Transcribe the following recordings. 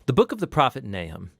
The book of the prophet Nahum.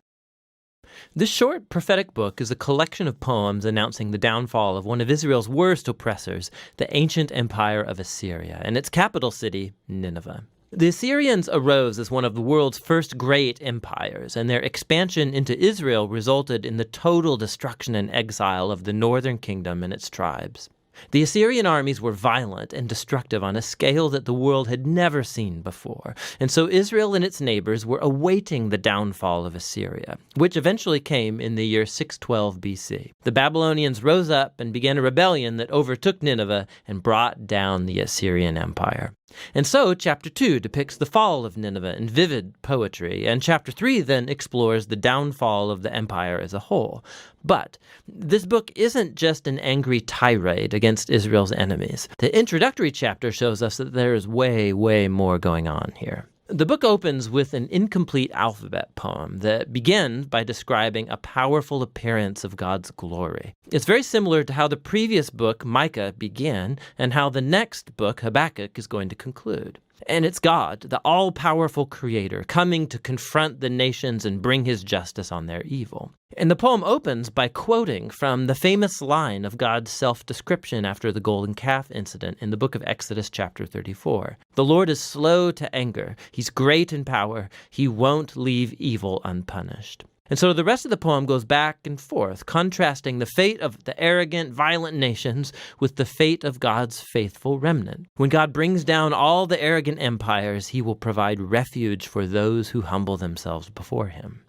This short prophetic book is a collection of poems announcing the downfall of one of Israel's worst oppressors, the ancient empire of Assyria, and its capital city, Nineveh. The Assyrians arose as one of the world's first great empires, and their expansion into Israel resulted in the total destruction and exile of the northern kingdom and its tribes. The Assyrian armies were violent and destructive on a scale that the world had never seen before, and so Israel and its neighbors were awaiting the downfall of Assyria, which eventually came in the year 612 BC. The Babylonians rose up and began a rebellion that overtook Nineveh and brought down the Assyrian Empire. And so chapter 2 depicts the fall of Nineveh in vivid poetry, and chapter 3 then explores the downfall of the empire as a whole. But this book isn't just an angry tirade against Israel's enemies. The introductory chapter shows us that there is way, way more going on here. The book opens with an incomplete alphabet poem that begins by describing a powerful appearance of God's glory. It's very similar to how the previous book, Micah, began and how the next book, Habakkuk, is going to conclude. And it's God, the all-powerful creator, coming to confront the nations and bring his justice on their evil. And the poem opens by quoting from the famous line of God's self-description after the golden calf incident in the book of Exodus chapter 34. The Lord is slow to anger. He's great in power. He won't leave evil unpunished. And so the rest of the poem goes back and forth, contrasting the fate of the arrogant, violent nations with the fate of God's faithful remnant. When God brings down all the arrogant empires, he will provide refuge for those who humble themselves before him.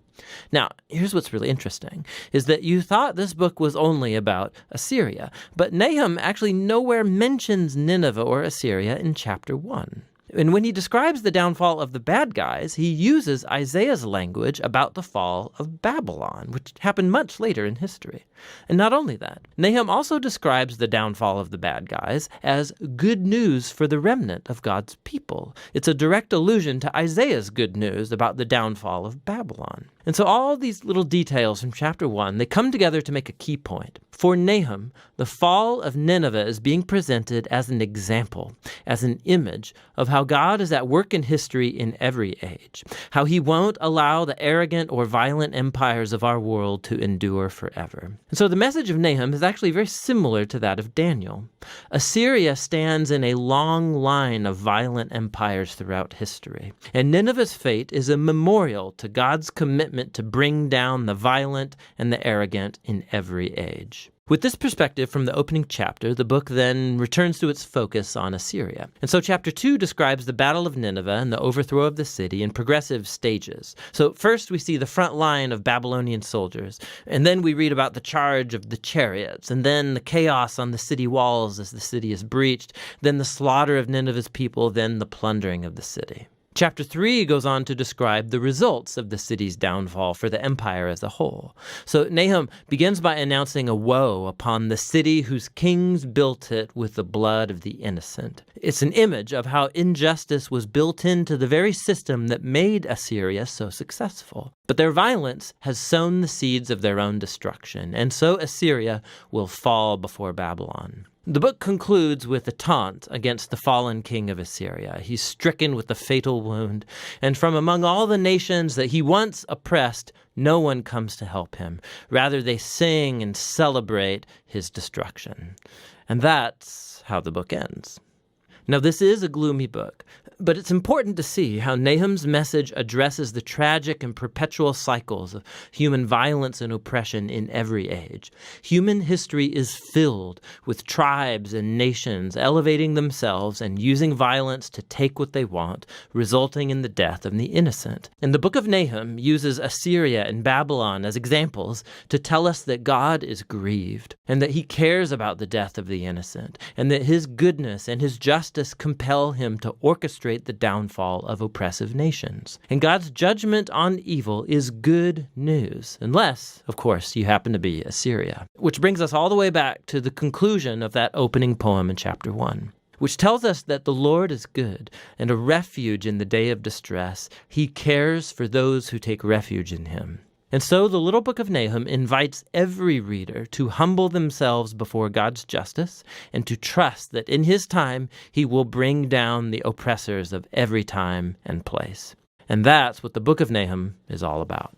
Now, here's what's really interesting, is that you thought this book was only about Assyria, but Nahum actually nowhere mentions Nineveh or Assyria in chapter 1. And when he describes the downfall of the bad guys, he uses Isaiah's language about the fall of Babylon, which happened much later in history. And not only that, Nahum also describes the downfall of the bad guys as good news for the remnant of God's people. It's a direct allusion to Isaiah's good news about the downfall of Babylon. And so all these little details from chapter 1, they come together to make a key point. For Nahum, the fall of Nineveh is being presented as an example, as an image of how God is at work in history in every age, how he won't allow the arrogant or violent empires of our world to endure forever. And so the message of Nahum is actually very similar to that of Daniel. Assyria stands in a long line of violent empires throughout history, and Nineveh's fate is a memorial to God's commitment to bring down the violent and the arrogant in every age. With this perspective from the opening chapter, the book then returns to its focus on Assyria. And so chapter 2 describes the Battle of Nineveh and the overthrow of the city in progressive stages. So first we see the front line of Babylonian soldiers, and then we read about the charge of the chariots, and then the chaos on the city walls as the city is breached, then the slaughter of Nineveh's people, then the plundering of the city. Chapter 3 goes on to describe the results of the city's downfall for the empire as a whole. So Nahum begins by announcing a woe upon the city whose kings built it with the blood of the innocent. It's an image of how injustice was built into the very system that made Assyria so successful. But their violence has sown the seeds of their own destruction, and so Assyria will fall before Babylon. The book concludes with a taunt against the fallen king of Assyria. He's stricken with the fatal wound, and from among all the nations that he once oppressed, no one comes to help him. Rather, they sing and celebrate his destruction. And that's how the book ends. Now, this is a gloomy book, but it's important to see how Nahum's message addresses the tragic and perpetual cycles of human violence and oppression in every age. Human history is filled with tribes and nations elevating themselves and using violence to take what they want, resulting in the death of the innocent. And the book of Nahum uses Assyria and Babylon as examples to tell us that God is grieved, and that he cares about the death of the innocent, and that his goodness and his justice compel him to orchestrate the downfall of oppressive nations. And God's judgment on evil is good news, unless, of course, you happen to be Assyria. Which brings us all the way back to the conclusion of that opening poem in chapter 1, which tells us that the Lord is good and a refuge in the day of distress. He cares for those who take refuge in him. And so the little book of Nahum invites every reader to humble themselves before God's justice and to trust that in his time he will bring down the oppressors of every time and place. And that's what the book of Nahum is all about.